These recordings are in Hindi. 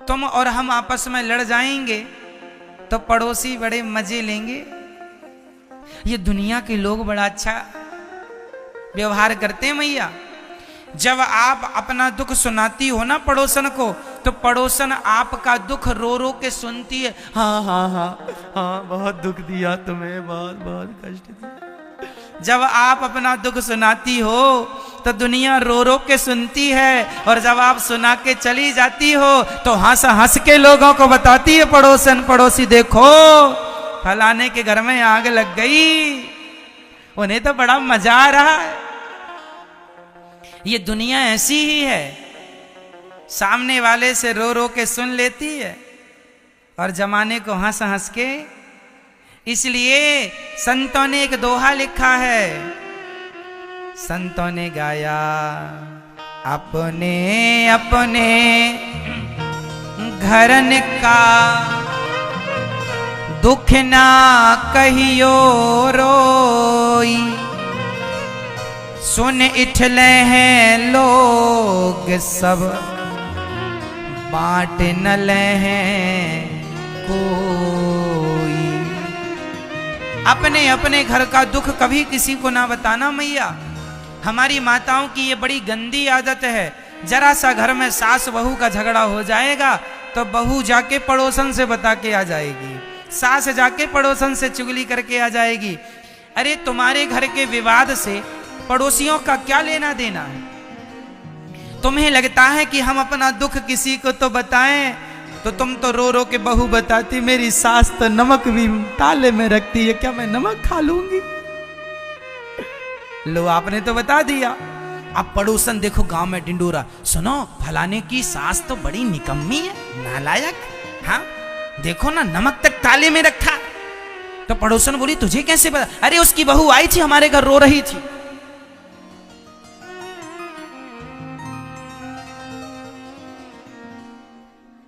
तुम और हम आपस में लड़ जाएंगे तो पड़ोसी बड़े मजे लेंगे। ये दुनिया के लोग बड़ा अच्छा व्यवहार करते हैं मैया। जब आप अपना दुख सुनाती हो ना पड़ोसन को, तो पड़ोसन आपका दुख रो रो के सुनती है। हाँ हाँ हाँ हाँ, बहुत दुख दिया तुम्हें, बहुत बहुत कष्ट दिया। जब आप अपना दुख सुनाती हो तो दुनिया रो रो के सुनती है, और जब आप सुना के चली जाती हो तो हंस हंस के लोगों को बताती है पड़ोसन पड़ोसी, देखो फलाने के घर में आग लग गई, उन्हें तो बड़ा मजा आ रहा है। ये दुनिया ऐसी ही है, सामने वाले से रो रो के सुन लेती है और जमाने को हंस हंस के। इसलिए संतों ने एक दोहा लिखा है, संतों ने गाया, अपने अपने घरन का दुख ना कहियो रोई, सुन इठले हैं लोग सब, बांट न ले हैं कोई। अपने अपने घर का दुख कभी किसी को ना बताना मैया। हमारी माताओं की ये बड़ी गंदी आदत है। जरा सा घर में सास बहू का झगड़ा हो जाएगा तो बहू जाके पड़ोसन से बता के आ जाएगी, सास जाके पड़ोसन से चुगली करके आ जाएगी। अरे तुम्हारे घर के विवाद से पड़ोसियों का क्या लेना देना है? तुम्हें लगता है कि हम अपना दुख किसी को तो बताएं, तो तुम तो रो रो के बहू बताती, मेरी सास तो नमक भी ताले में रखती है, क्या मैं नमक खा लूंगी? लो आपने तो बता दिया। अब पड़ोसन देखो गांव में ढिंडोरा, सुनो फलाने की सास तो बड़ी निकम्मी है, नालायक, हाँ देखो ना नमक तक ताले में रखा। तो पड़ोसन बोली तुझे कैसे पता? अरे उसकी बहू आई थी हमारे घर, रो रही थी।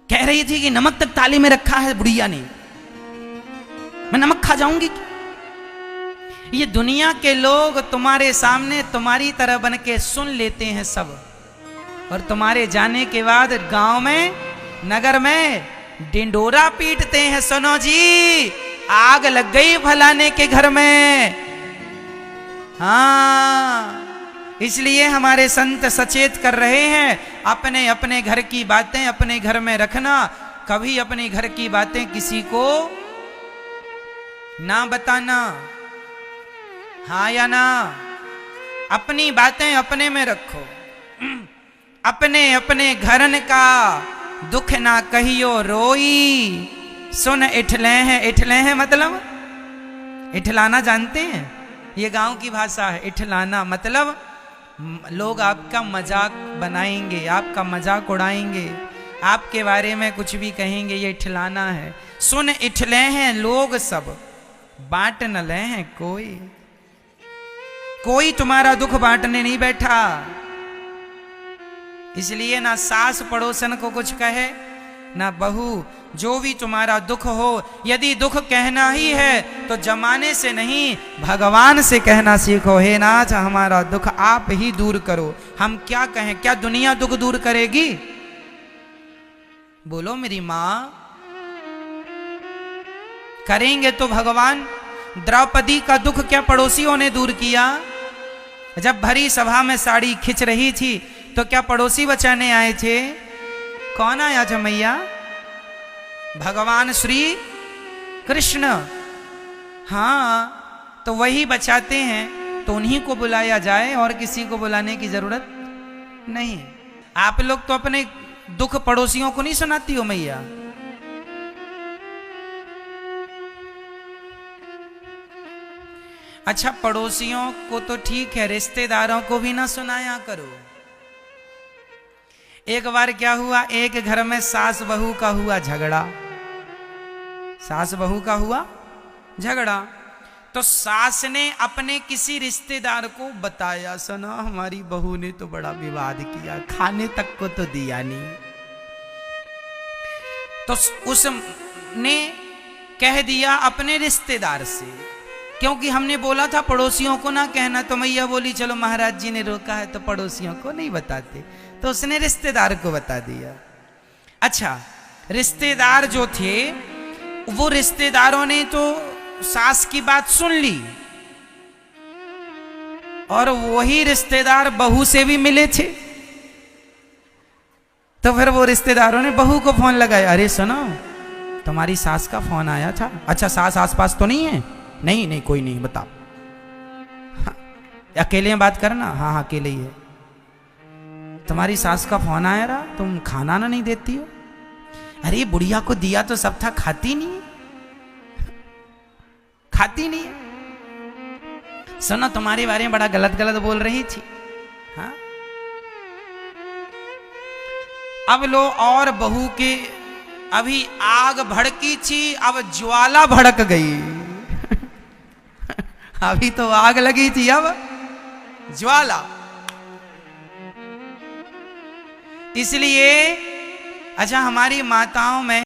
कह रही थी कि नमक तक ताले में रखा है बुढ़िया ने, मैं नमक खा जाऊंगी। ये दुनिया के लोग तुम्हारे सामने तुम्हारी तरह बन के सुन लेते हैं सब, और तुम्हारे जाने के बाद गांव में नगर में डिंडोरा पीटते हैं, सुनो जी आग लग गई फलाने के घर में। हाँ, इसलिए हमारे संत सचेत कर रहे हैं, अपने अपने घर की बातें अपने घर में रखना, कभी अपने घर की बातें किसी को ना बताना। हाँ या ना? अपनी बातें अपने में रखो, अपने अपने घरन का दुख ना कहियो रोई, सुन इठले हैं। इठले हैं मतलब इठलाना जानते हैं? ये गांव की भाषा है। इठलाना मतलब लोग आपका मजाक बनाएंगे, आपका मजाक उड़ाएंगे, आपके बारे में कुछ भी कहेंगे, ये इठलाना है। सुन इठले हैं लोग सब, बांट न ले हैं कोई। कोई तुम्हारा दुख बांटने नहीं बैठा। इसलिए ना सास पड़ोसन को कुछ कहे ना बहू। जो भी तुम्हारा दुख हो, यदि दुख कहना ही है तो जमाने से नहीं भगवान से कहना सीखो, हे नाथ हमारा दुख आप ही दूर करो। हम क्या कहें? क्या दुनिया दुख दूर करेगी? बोलो मेरी मां। करेंगे तो भगवान। द्रौपदी का दुख क्या पड़ोसियों ने दूर किया? जब भरी सभा में साड़ी खिंच रही थी तो क्या पड़ोसी बचाने आए थे? कौन आया था मैया? भगवान श्री कृष्ण। हाँ, तो वही बचाते हैं, तो उन्हीं को बुलाया जाए, और किसी को बुलाने की जरूरत नहीं। आप लोग तो अपने दुख पड़ोसियों को नहीं सुनाती हो मैया। अच्छा, पड़ोसियों को तो ठीक है, रिश्तेदारों को भी ना सुनाया करो। एक बार क्या हुआ, एक घर में सास बहू का हुआ झगड़ा। सास बहू का हुआ झगड़ा, तो सास ने अपने किसी रिश्तेदार को बताया, सुना हमारी बहू ने तो बड़ा विवाद किया, खाने तक को तो दिया नहीं। तो उसने कह दिया अपने रिश्तेदार से, क्योंकि हमने बोला था पड़ोसियों को ना कहना। तो मैया बोली चलो महाराज जी ने रोका है तो पड़ोसियों को नहीं बताते, तो उसने रिश्तेदार को बता दिया। अच्छा, रिश्तेदार जो थे वो रिश्तेदारों ने तो सास की बात सुन ली, और वही रिश्तेदार बहू से भी मिले थे। तो फिर वो रिश्तेदारों ने बहू को फोन लगाया, अरे सुनो तुम्हारी सास का फोन आया था। अच्छा, सास आसपास तो नहीं है? नहीं नहीं, कोई नहीं, बताओ। हाँ, अकेले में बात करना? हाँ हाँ, अकेले ही है। तुम्हारी सास का फोन आया रहा, तुम खाना ना नहीं देती हो। अरे बुढ़िया को दिया तो सब था, खाती नहीं, खाती नहीं। सुनो तुम्हारे बारे में बड़ा गलत गलत बोल रही थी। हाँ, अब लो, और बहू के अभी आग भड़की थी, अब ज्वाला भड़क गई। अभी तो आग लगी थी, अब ज्वाला। इसलिए अच्छा, हमारी माताओं में